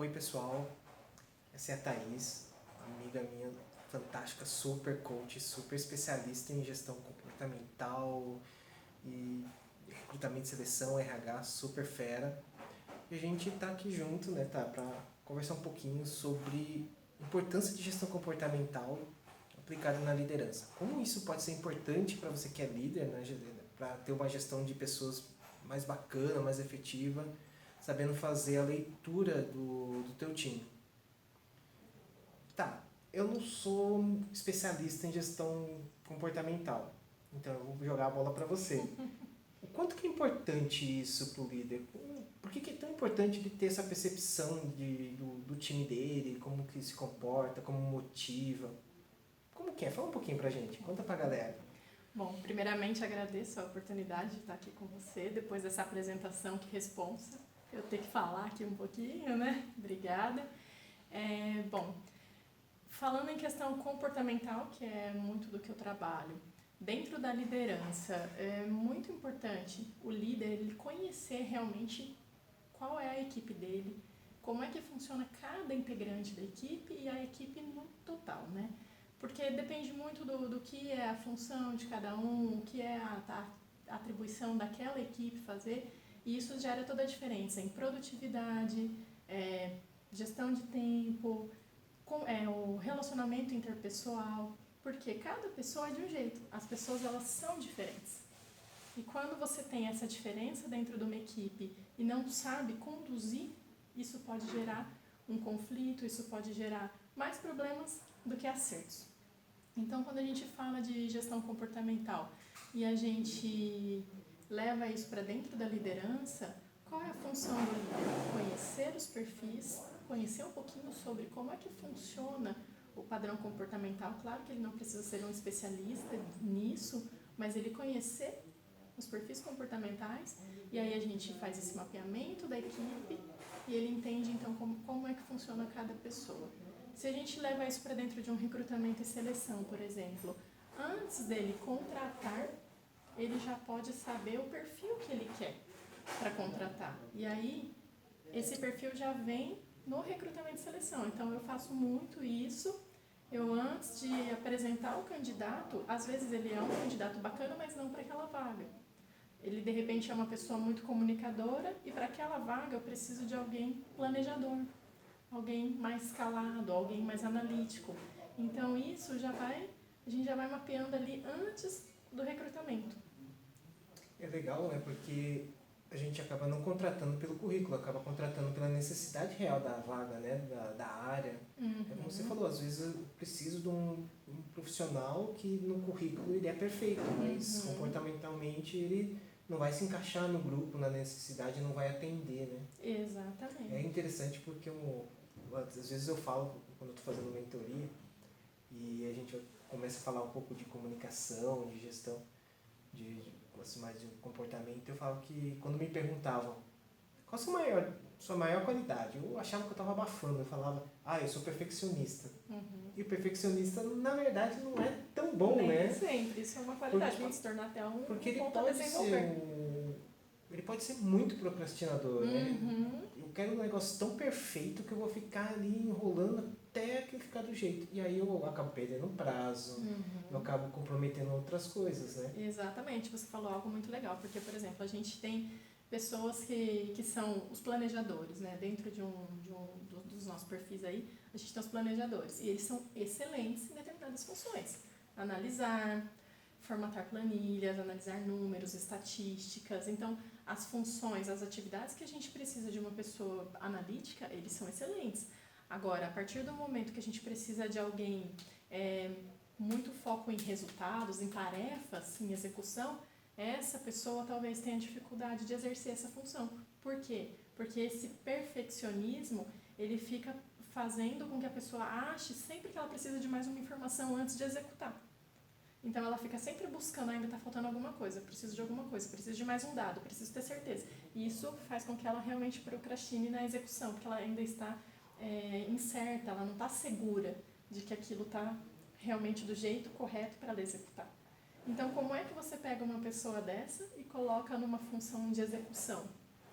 Oi pessoal, essa é a Thaís, amiga minha fantástica, super coach, super especialista em gestão comportamental e recrutamento e seleção, RH, super fera. E a gente tá aqui junto, né, tá, pra conversar um pouquinho sobre a importância de gestão comportamental aplicada na liderança. Como isso pode ser importante para você que é líder, né, para ter uma gestão de pessoas mais bacana, mais efetiva, sabendo fazer a leitura do teu time. Tá, eu não sou especialista em gestão comportamental, então eu vou jogar a bola para você. O quanto que é importante isso para o líder? Por que é tão importante ele ter essa percepção do time dele, como que se comporta, como motiva? Como que é? Fala um pouquinho pra gente, conta pra galera. Bom, primeiramente agradeço a oportunidade de estar aqui com você, depois dessa apresentação, que responsa. Eu ter que falar aqui um pouquinho, né? Obrigada. Bom, falando em questão comportamental, que é muito do que eu trabalho, dentro da liderança, é muito importante o líder ele conhecer realmente qual é a equipe dele, como é que funciona cada integrante da equipe e a equipe no total, né? Porque depende muito do que é a função de cada um, o que é a atribuição daquela equipe fazer, e isso gera toda a diferença em produtividade, gestão de tempo, o relacionamento interpessoal, porque cada pessoa é de um jeito, as pessoas elas são diferentes. E quando você tem essa diferença dentro de uma equipe e não sabe conduzir, isso pode gerar um conflito, isso pode gerar mais problemas do que acertos. Então, quando a gente fala de gestão comportamental e a gente leva isso para dentro da liderança, qual é a função do líder? Conhecer os perfis, conhecer um pouquinho sobre como é que funciona o padrão comportamental. Claro que ele não precisa ser um especialista nisso, mas ele conhecer os perfis comportamentais, e aí a gente faz esse mapeamento da equipe e ele entende então como é que funciona cada pessoa. Se a gente leva isso para dentro de um recrutamento e seleção, por exemplo, antes dele contratar, ele já pode saber o perfil que ele quer para contratar. E aí, esse perfil já vem no recrutamento e seleção. Então, eu faço muito isso. Eu, antes de apresentar o candidato, às vezes ele é um candidato bacana, mas não para aquela vaga. Ele, de repente, é uma pessoa muito comunicadora e para aquela vaga eu preciso de alguém planejador, alguém mais calado, alguém mais analítico. Então, isso a gente já vai mapeando ali antes do recrutamento. É legal, né? Porque a gente acaba não contratando pelo currículo, acaba contratando pela necessidade real da vaga, né? Da área. É como você falou, às vezes eu preciso de um profissional que no currículo ele é perfeito, mas comportamentalmente ele não vai se encaixar no grupo, na necessidade, não vai atender, né? Exatamente. É interessante porque às vezes eu falo, quando eu estou fazendo mentoria, e a gente começa a falar um pouco de comunicação, de gestão, assim, mais de comportamento, eu falo que quando me perguntavam qual a sua maior qualidade, eu achava que eu estava abafando, eu falava, eu sou perfeccionista. E o perfeccionista, na verdade, não é tão bom, Nem né? sempre, isso é uma qualidade, pode se tornar até um Porque ponto a desenvolver. Ele pode ser muito procrastinador, né? Eu quero um negócio tão perfeito que eu vou ficar ali enrolando até aquilo ficar do jeito. E aí eu acabo perdendo prazo, eu acabo comprometendo outras coisas, né? Exatamente, você falou algo muito legal, porque, por exemplo, a gente tem pessoas que são os planejadores, né? Dentro dos nossos perfis aí, a gente tem os planejadores, e eles são excelentes em determinadas funções. Analisar, formatar planilhas, analisar números, estatísticas. Então, as funções, as atividades que a gente precisa de uma pessoa analítica, eles são excelentes. Agora, a partir do momento que a gente precisa de alguém muito foco em resultados, em tarefas, em execução, essa pessoa talvez tenha dificuldade de exercer essa função. Por quê? Porque esse perfeccionismo, ele fica fazendo com que a pessoa ache sempre que ela precisa de mais uma informação antes de executar. Então ela fica sempre buscando, ainda está faltando alguma coisa, preciso de alguma coisa, preciso de mais um dado, preciso ter certeza. E isso faz com que ela realmente procrastine na execução, porque ela ainda está incerta, ela não está segura de que aquilo está realmente do jeito correto para ela executar. Então, como é que você pega uma pessoa dessa e coloca numa função de execução,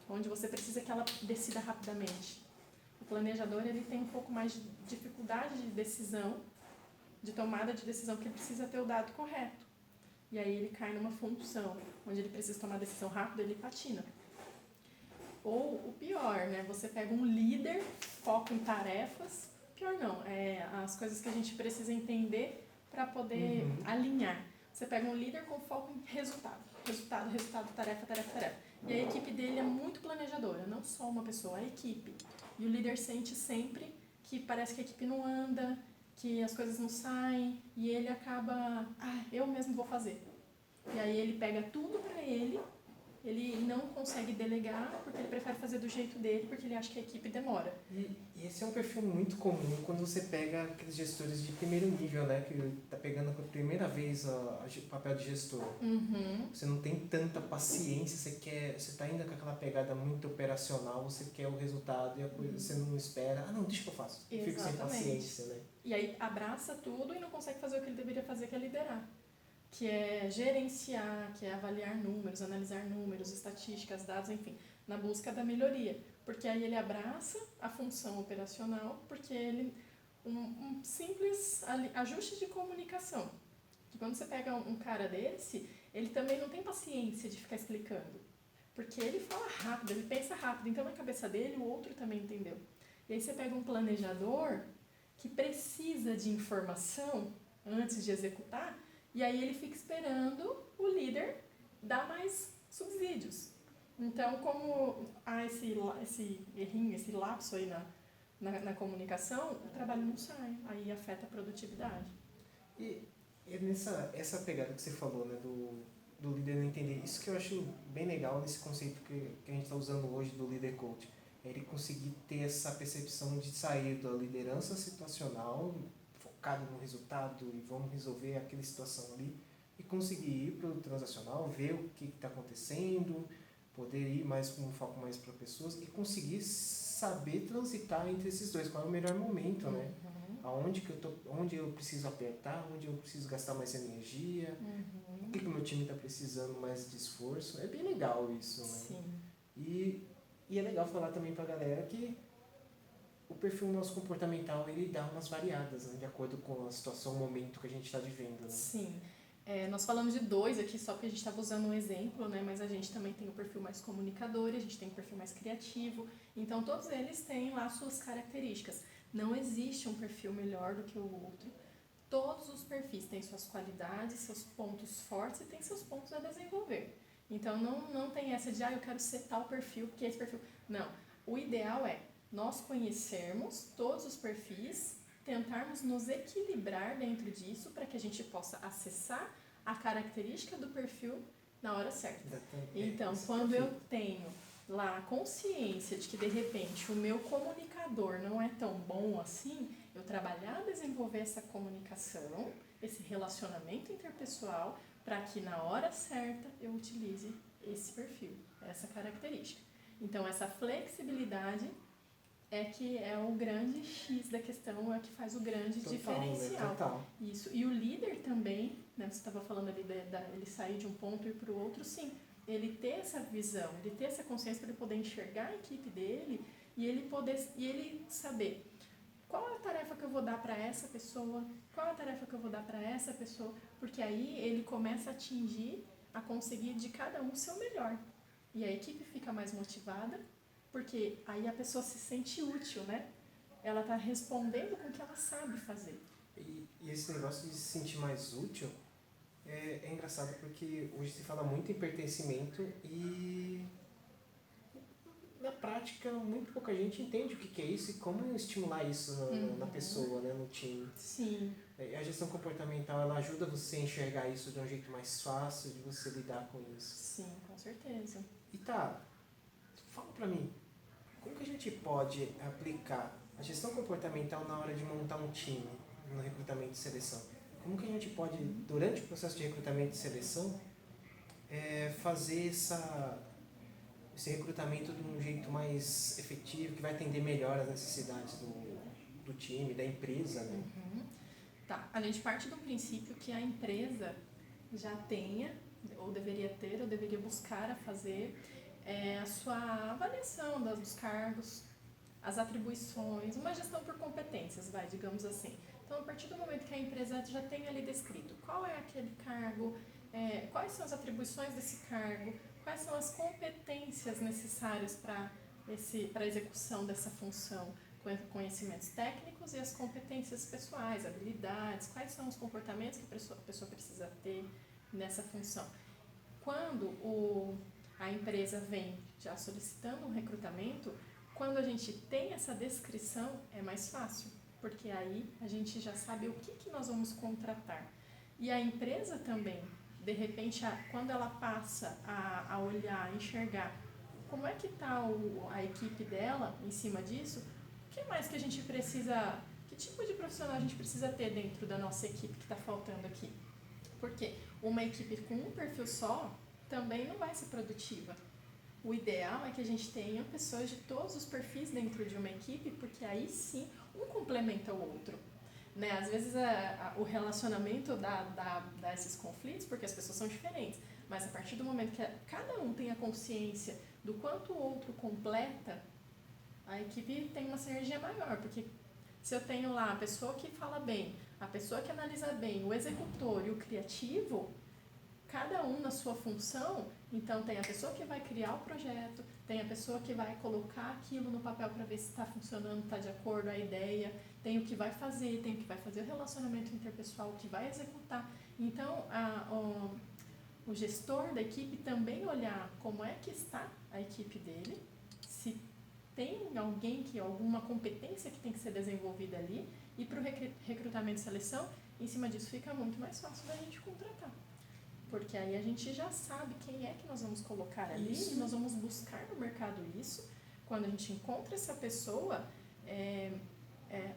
onde você precisa que ela decida rapidamente? O planejador ele tem um pouco mais de dificuldade de decisão, de tomada de decisão, porque ele precisa ter o dado correto. E aí ele cai numa função, onde ele precisa tomar decisão rápida, ele patina. Ou o pior, né? Você pega um líder, foca em tarefas. Pior não, as coisas que a gente precisa entender para poder alinhar. Você pega um líder com foco em resultado. Resultado, resultado, tarefa, tarefa, tarefa. E a equipe dele é muito planejadora, não só uma pessoa, a equipe. E o líder sente sempre que parece que a equipe não anda, que as coisas não saem, e ele acaba, eu mesmo vou fazer. E aí ele pega tudo para ele não consegue delegar porque ele prefere fazer do jeito dele, porque ele acha que a equipe demora. E esse é um perfil muito comum quando você pega aqueles gestores de primeiro nível, né? Que tá pegando pela primeira vez o papel de gestor. Você não tem tanta paciência, você tá ainda com aquela pegada muito operacional, você quer o resultado e a coisa você não espera. Não, deixa que eu faço. Eu fico sem paciência, né? E aí abraça tudo e não consegue fazer o que ele deveria fazer, que é liderar. Que é gerenciar, que é avaliar números, analisar números, estatísticas, dados, enfim, na busca da melhoria. Porque aí ele abraça a função operacional, porque ele um simples ajuste de comunicação. Que quando você pega um cara desse, ele também não tem paciência de ficar explicando. Porque ele fala rápido, ele pensa rápido, então na cabeça dele o outro também entendeu. E aí você pega um planejador que precisa de informação antes de executar, e aí ele fica esperando o líder dar mais subsídios. Então, como há esse errinho, esse lapso aí na comunicação, o trabalho não sai, aí afeta a produtividade. E essa pegada que você falou, né, do líder não entender, isso que eu acho bem legal nesse conceito que a gente está usando hoje do líder coach, é ele conseguir ter essa percepção de sair da liderança situacional, focado no resultado e vamos resolver aquela situação ali, e conseguir ir para o transacional, ver o que está acontecendo, poder ir mais com um foco mais para pessoas e conseguir saber transitar entre esses dois, qual é o melhor momento, né? Onde eu preciso apertar, onde eu preciso gastar mais energia, o que o meu time está precisando mais de esforço. É bem legal isso, né? Sim. E é legal falar também para a galera que o perfil nosso comportamental ele dá umas variadas, né, de acordo com a situação, o momento que a gente está vivendo. Né? Sim. Nós falamos de dois aqui só porque a gente estava usando um exemplo, né? Mas a gente também tem o perfil mais comunicador, a gente tem o perfil mais criativo. Então, todos eles têm lá suas características. Não existe um perfil melhor do que o outro. Todos os perfis têm suas qualidades, seus pontos fortes e têm seus pontos a desenvolver. Então, não tem essa de, eu quero ser tal perfil, porque esse perfil... Não. O ideal é nós conhecermos todos os perfis, tentarmos nos equilibrar dentro disso para que a gente possa acessar a característica do perfil na hora certa. Então, quando eu tenho lá a consciência de que, de repente, o meu comunicador não é tão bom assim, eu trabalhar, desenvolver essa comunicação, esse relacionamento interpessoal, para que na hora certa eu utilize esse perfil, essa característica. Então, essa flexibilidade é que é o grande X da questão, é que faz o grande diferencial. Né? Total. Isso. E o líder também, né, você estava falando ali, ele sair de um ponto e ir para o outro, sim. Ele ter essa visão, ele ter essa consciência para ele poder enxergar a equipe dele e ele saber qual é a tarefa que eu vou dar para essa pessoa, qual é a tarefa que eu vou dar para essa pessoa, porque aí ele começa a conseguir de cada um o seu melhor. E a equipe fica mais motivada, porque aí a pessoa se sente útil, né? Ela está respondendo com o que ela sabe fazer. E esse negócio de se sentir mais útil é engraçado porque hoje se fala muito em pertencimento e na prática muito pouca gente entende o que é isso e como estimular isso na pessoa, né, no time. Sim. A gestão comportamental ela ajuda você a enxergar isso de um jeito mais fácil de você lidar com isso. Sim, com certeza. E fala pra mim, como que a gente pode aplicar a gestão comportamental na hora de montar um time no recrutamento e seleção? Como que a gente pode, durante o processo de recrutamento e seleção, fazer esse recrutamento de um jeito mais efetivo, que vai atender melhor as necessidades do time, da empresa, né? Tá, a gente parte do princípio que a empresa já tenha, ou deveria ter, ou deveria buscar a fazer a sua avaliação dos cargos, as atribuições, uma gestão por competências, digamos assim. Então, a partir do momento que a empresa já tem ali descrito qual é aquele cargo, quais são as atribuições desse cargo, quais são as competências necessárias para a execução dessa função, conhecimentos técnicos e as competências pessoais, habilidades, quais são os comportamentos que a pessoa precisa ter nessa função. Quando a empresa vem já solicitando um recrutamento, quando a gente tem essa descrição, é mais fácil, porque aí a gente já sabe o que nós vamos contratar. E a empresa também, de repente, quando ela passa a olhar, a enxergar como é que está a equipe dela em cima disso, o que mais que a gente precisa, que tipo de profissional a gente precisa ter dentro da nossa equipe que está faltando aqui? Porque uma equipe com um perfil só também não vai ser produtiva. O ideal é que a gente tenha pessoas de todos os perfis dentro de uma equipe, porque aí sim um complementa o outro. Né? Às vezes o relacionamento dá esses conflitos porque as pessoas são diferentes, mas a partir do momento que cada um tem a consciência do quanto o outro completa, a equipe tem uma sinergia maior, porque se eu tenho lá a pessoa que fala bem, a pessoa que analisa bem, o executor e o criativo, cada um na sua função, então tem a pessoa que vai criar o projeto, tem a pessoa que vai colocar aquilo no papel para ver se está funcionando, está de acordo a ideia, tem o que vai fazer, tem o que vai fazer o relacionamento interpessoal, o que vai executar. Então, o gestor da equipe também olhar como é que está a equipe dele, se tem alguma competência que tem que ser desenvolvida ali, e para o recrutamento e seleção, em cima disso fica muito mais fácil da gente contratar. Porque aí a gente já sabe quem é que nós vamos colocar ali e nós vamos buscar no mercado isso. Quando a gente encontra essa pessoa,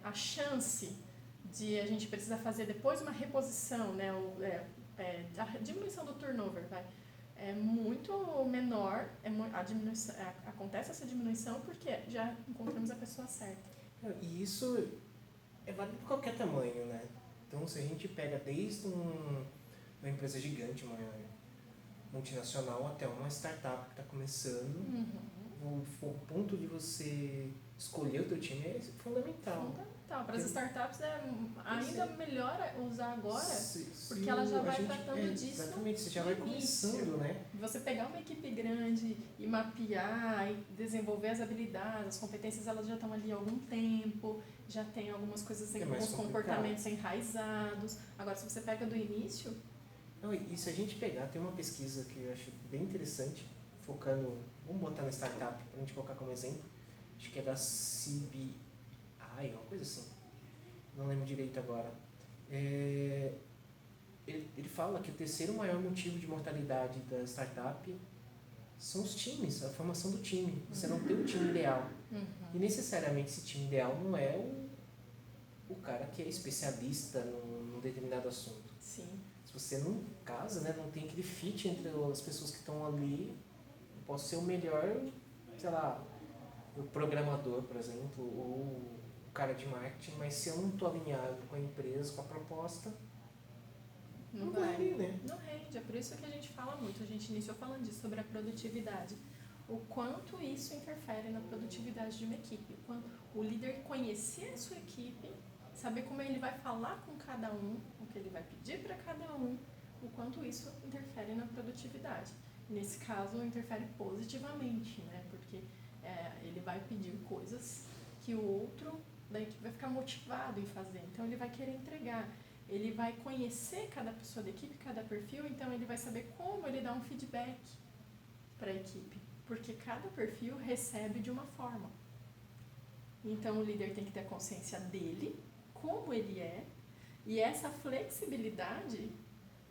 a chance de a gente precisar fazer depois uma reposição, né, a diminuição do turnover, é muito menor, acontece essa diminuição porque já encontramos a pessoa certa. E isso é válido para qualquer tamanho, né? Então, se a gente pega desde uma empresa gigante, uma multinacional, até uma startup que está começando, o ponto de você escolher o teu time é fundamental. Para as startups é ainda melhor usar agora, porque ela já vai tratando disso. Exatamente, você já vai começando, né? Você pegar uma equipe grande e mapear e desenvolver as habilidades, as competências, elas já estão ali há algum tempo, já tem algumas coisas, alguns comportamentos enraizados. Agora, se você pega do início... Não, e se a gente pegar, tem uma pesquisa que eu acho bem interessante, focando, vamos botar na startup, para a gente colocar como exemplo, acho que é da CBI, uma coisa assim, não lembro direito agora. Ele fala que o terceiro maior motivo de mortalidade da startup são os times, a formação do time. Você não tem o time ideal. E necessariamente esse time ideal não é o cara que é especialista num determinado assunto. Sim. Se você não casa, né, não tem aquele fit entre as pessoas que estão ali, eu posso ser o melhor, sei lá, o programador, por exemplo, ou o cara de marketing, mas se eu não estou alinhado com a empresa, com a proposta, não vai, né? Não rende, é por isso que a gente fala muito, a gente iniciou falando disso, sobre a produtividade. O quanto isso interfere na produtividade de uma equipe, o quanto o líder conhecer a sua equipe, saber como ele vai falar com cada um, o que ele vai pedir para cada um, o quanto isso interfere na produtividade. Nesse caso, interfere positivamente, né? Porque ele vai pedir coisas que o outro da equipe vai ficar motivado em fazer, então ele vai querer entregar. Ele vai conhecer cada pessoa da equipe, cada perfil, então ele vai saber como ele dá um feedback para a equipe, porque cada perfil recebe de uma forma. Então o líder tem que ter a consciência dele, como ele é, e essa flexibilidade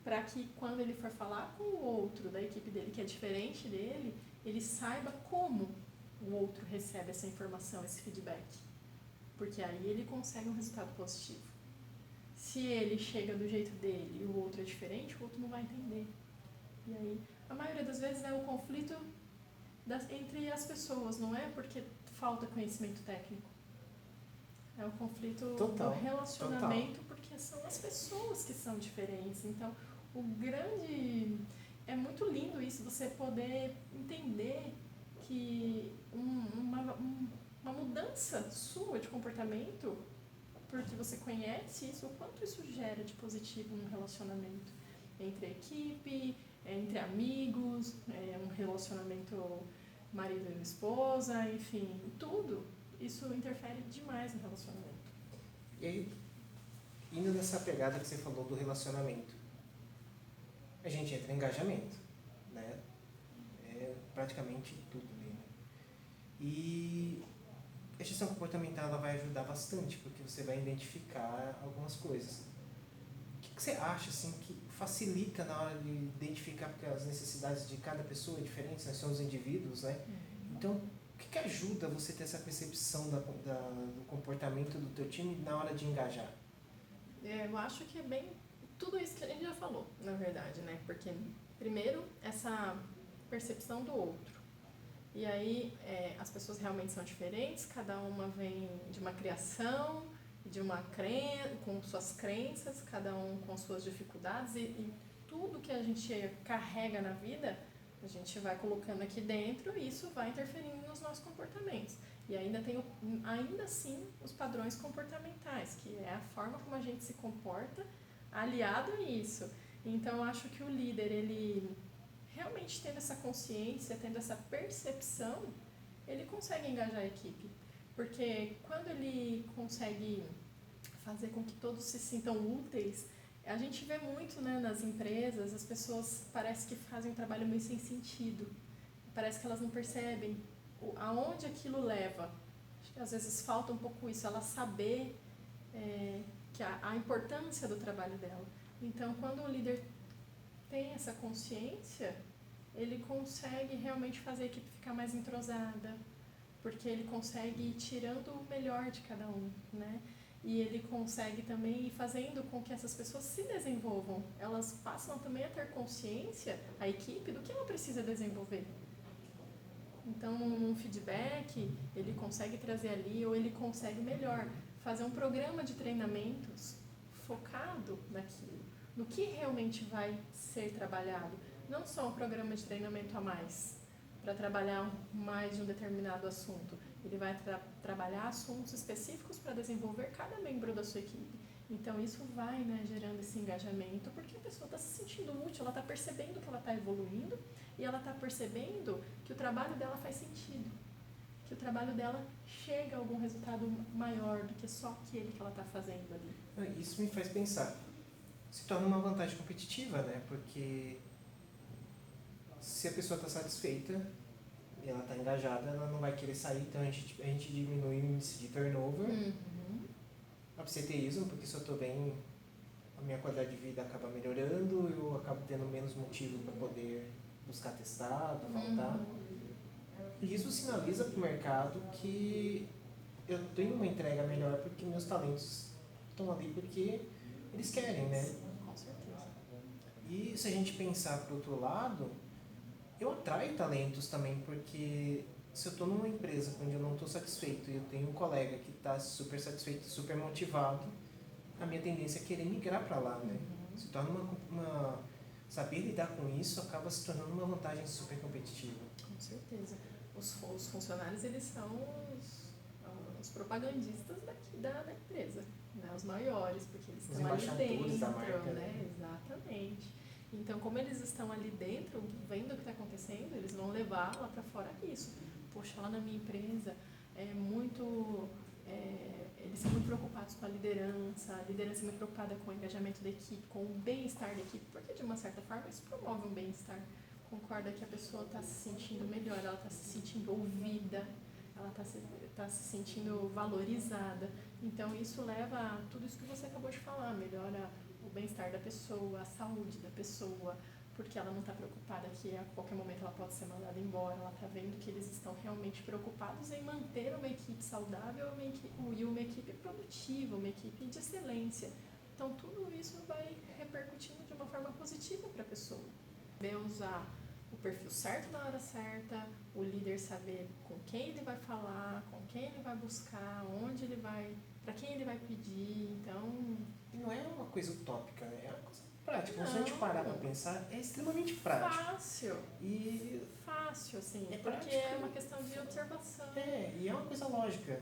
para que quando ele for falar com o outro da equipe dele, que é diferente dele, ele saiba como o outro recebe essa informação, esse feedback. Porque aí ele consegue um resultado positivo. Se ele chega do jeito dele e o outro é diferente, o outro não vai entender. E aí, a maioria das vezes é o conflito entre as pessoas, não é porque falta conhecimento técnico. É o conflito do relacionamento, porque são as pessoas que são diferentes. Então, é muito lindo isso, você poder entender que uma mudança sua de comportamento, porque você conhece isso, o quanto isso gera de positivo num relacionamento entre a equipe, entre amigos, um relacionamento marido e esposa, enfim, tudo. Isso interfere demais no relacionamento. E aí, indo nessa pegada que você falou do relacionamento, a gente entra em engajamento, né? É praticamente tudo ali, né? E a gestão comportamental ela vai ajudar bastante, porque você vai identificar algumas coisas. O que você acha assim, que facilita na hora de identificar, porque as necessidades de cada pessoa é diferente, nós somos indivíduos, né? Então, o que ajuda você a ter essa percepção do comportamento do teu time na hora de engajar? Eu acho que é bem tudo isso que a gente já falou, na verdade, né? Porque, primeiro, essa percepção do outro. E aí, as pessoas realmente são diferentes, cada uma vem de uma criação, de uma com suas crenças, cada um com suas dificuldades, e tudo que a gente carrega na vida, a gente vai colocando aqui dentro e isso vai interferindo nos nossos comportamentos. E ainda tem, ainda assim, os padrões comportamentais, que é a forma como a gente se comporta aliado a isso. Então, eu acho que o líder, ele realmente tendo essa consciência, tendo essa percepção, ele consegue engajar a equipe. Porque quando ele consegue fazer com que todos se sintam úteis, a gente vê muito, né, nas empresas, as pessoas parece que fazem um trabalho meio sem sentido. Parece que elas não percebem aonde aquilo leva. Acho que às vezes falta um pouco isso, ela saber que a importância do trabalho dela. Então, quando o líder tem essa consciência, ele consegue realmente fazer a equipe ficar mais entrosada, porque ele consegue ir tirando o melhor de cada um, né? E ele consegue também ir fazendo com que essas pessoas se desenvolvam. Elas passam também a ter consciência, a equipe, do que ela precisa desenvolver. Então, num feedback, ele consegue trazer ali, ou ele consegue melhor, fazer um programa de treinamentos focado naquilo, no que realmente vai ser trabalhado. Não só um programa de treinamento a mais, para trabalhar mais de um determinado assunto. Ele vai trabalhar assuntos específicos para desenvolver cada membro da sua equipe. Então, isso vai, né, gerando esse engajamento, porque a pessoa está se sentindo útil, ela está percebendo que ela está evoluindo e ela está percebendo que o trabalho dela faz sentido, que o trabalho dela chega a algum resultado maior do que só aquele que ela está fazendo ali. Isso me faz pensar. Se torna uma vantagem competitiva, né? Porque se a pessoa está satisfeita e ela está engajada, ela não vai querer sair, então a gente diminui o índice de turnover, absenteísmo, porque se eu estou bem, a minha qualidade de vida acaba melhorando, eu acabo tendo menos motivo para poder buscar testado, faltar. E isso sinaliza para o mercado que eu tenho uma entrega melhor porque meus talentos estão ali porque eles querem, né? Com certeza. E se a gente pensar para o outro lado, eu atraio talentos também, porque se eu estou numa empresa onde eu não estou satisfeito e eu tenho um colega que está super satisfeito, super motivado, a minha tendência é querer migrar para lá, né? Se torna saber lidar com isso acaba se tornando uma vantagem super competitiva. Com certeza. Os funcionários, eles são os propagandistas da empresa, né? Os maiores, porque eles estão ali dentro, da marca, né? Exatamente. Então, como eles estão ali dentro, vendo o que está acontecendo, eles vão levar lá para fora isso. Poxa, lá na minha empresa eles são muito preocupados com a liderança é muito preocupada com o engajamento da equipe, com o bem-estar da equipe, porque de uma certa forma isso promove um bem-estar. Concorda que a pessoa está se sentindo melhor, ela está se sentindo ouvida, ela está se sentindo valorizada. Então, isso leva a tudo isso que você acabou de falar, melhora o bem-estar da pessoa, a saúde da pessoa, porque ela não está preocupada que a qualquer momento ela pode ser mandada embora, ela está vendo que eles estão realmente preocupados em manter uma equipe saudável e uma equipe produtiva, uma equipe de excelência. Então, tudo isso vai repercutindo de uma forma positiva para a pessoa. Saber usar o perfil certo na hora certa, o líder saber com quem ele vai falar, com quem ele vai buscar, onde ele vai, para quem ele vai pedir. Então, não é uma coisa utópica, né? É uma coisa prático. Então, se a gente parar para pensar, é extremamente prático. Fácil. E Fácil, assim, é porque prático. é uma questão de observação. E é uma coisa lógica.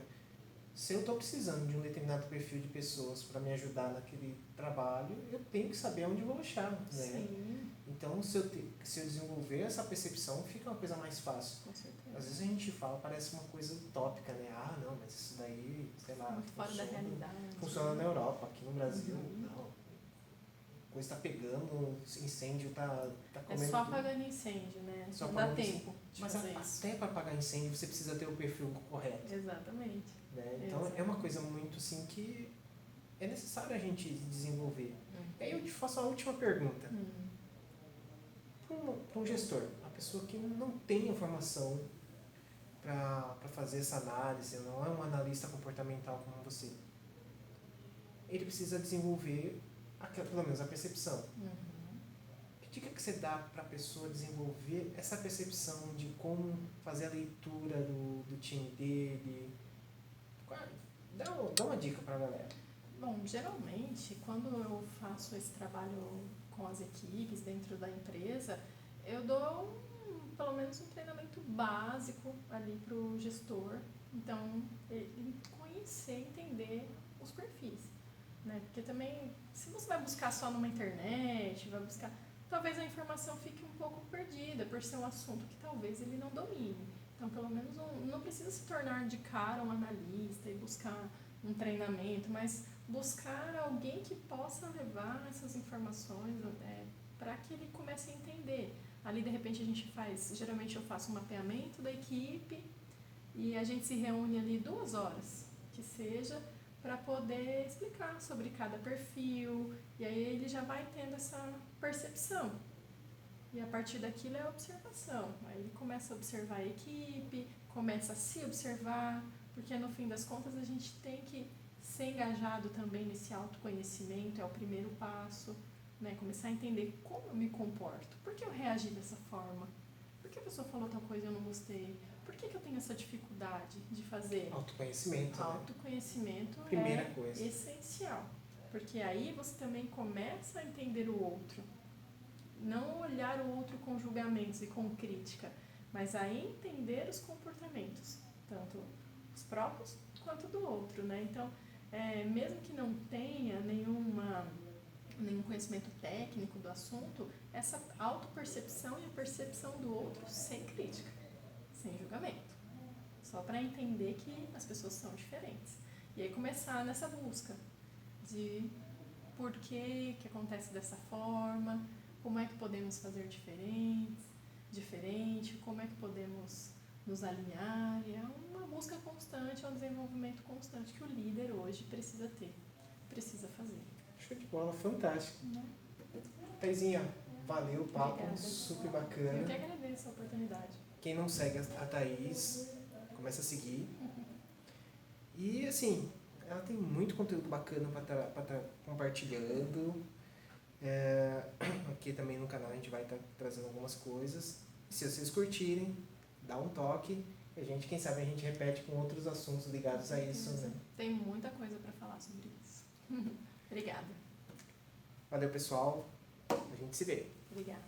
Se eu estou precisando de um determinado perfil de pessoas para me ajudar naquele trabalho, eu tenho que saber onde eu vou achar, né? Sim, Então, se eu desenvolver essa percepção, fica uma coisa mais fácil. com certeza. Às vezes a gente fala, parece uma coisa utópica, né? Ah, não, mas isso daí, sei lá, Muito fora da realidade. funciona na Europa, aqui no Brasil, Uhum. não. A coisa está pegando, incêndio tá É comendo só tudo. apagando incêndio, né? Só Não dá apagando tempo de Mas fazer isso. até para apagar incêndio você precisa ter o perfil correto, Exatamente. né? Então é uma coisa muito assim que é necessário a gente desenvolver. E aí eu te faço a última pergunta. Para um gestor, a pessoa que não tem informação para fazer essa análise, não é um analista comportamental como você, ele precisa desenvolver pelo menos a percepção. Que dica que você dá para a pessoa desenvolver essa percepção de como fazer a leitura do time dele? Dá uma dica para a galera. Bom, geralmente, quando eu faço esse trabalho com as equipes dentro da empresa, eu dou pelo menos um treinamento básico ali para o gestor. Então, ele conhecer, entender os perfis, né? Porque também, se você vai buscar só numa internet, vai buscar, talvez a informação fique um pouco perdida por ser um assunto que talvez ele não domine. Então, pelo menos, não precisa se tornar de cara um analista e buscar um treinamento, mas buscar alguém que possa levar essas informações para que ele comece a entender. Ali, de repente, a gente geralmente eu faço um mapeamento da equipe e a gente se reúne ali 2 horas, que seja, para poder explicar sobre cada perfil, e aí ele já vai tendo essa percepção. E a partir daquilo é a observação. Aí ele começa a observar a equipe, começa a se observar, porque no fim das contas a gente tem que ser engajado também nesse autoconhecimento, é o primeiro passo, né? Começar a entender como eu me comporto, por que eu reagi dessa forma, por que a pessoa falou tal coisa e eu não gostei, por que eu tenho essa dificuldade de fazer? Autoconhecimento, Autoconhecimento Primeira é coisa. essencial, porque aí você também começa a entender o outro. Não olhar o outro com julgamentos e com crítica, mas a entender os comportamentos, tanto os próprios quanto do outro, né? Então, mesmo que não tenha nenhum conhecimento técnico do assunto, essa autopercepção e a percepção do outro sem crítica, sem julgamento, só para entender que as pessoas são diferentes. E aí começar nessa busca de por que acontece dessa forma, como é que podemos fazer diferente, como é que podemos nos alinhar. E é uma busca constante, é um desenvolvimento constante que o líder hoje precisa ter, precisa fazer. Show de bola, fantástico. Né? Thaisinha, valeu o papo, Obrigada. super bacana. Eu que agradeço a oportunidade. Quem não segue a Thaís, começa a seguir. E assim, ela tem muito conteúdo bacana para estar compartilhando. Aqui também no canal a gente vai estar trazendo algumas coisas. Se vocês curtirem, dá um toque. E a gente, quem sabe, a gente repete com outros assuntos ligados a isso, né? Tem muita coisa para falar sobre isso. Obrigada. Valeu, pessoal. A gente se vê. Obrigada.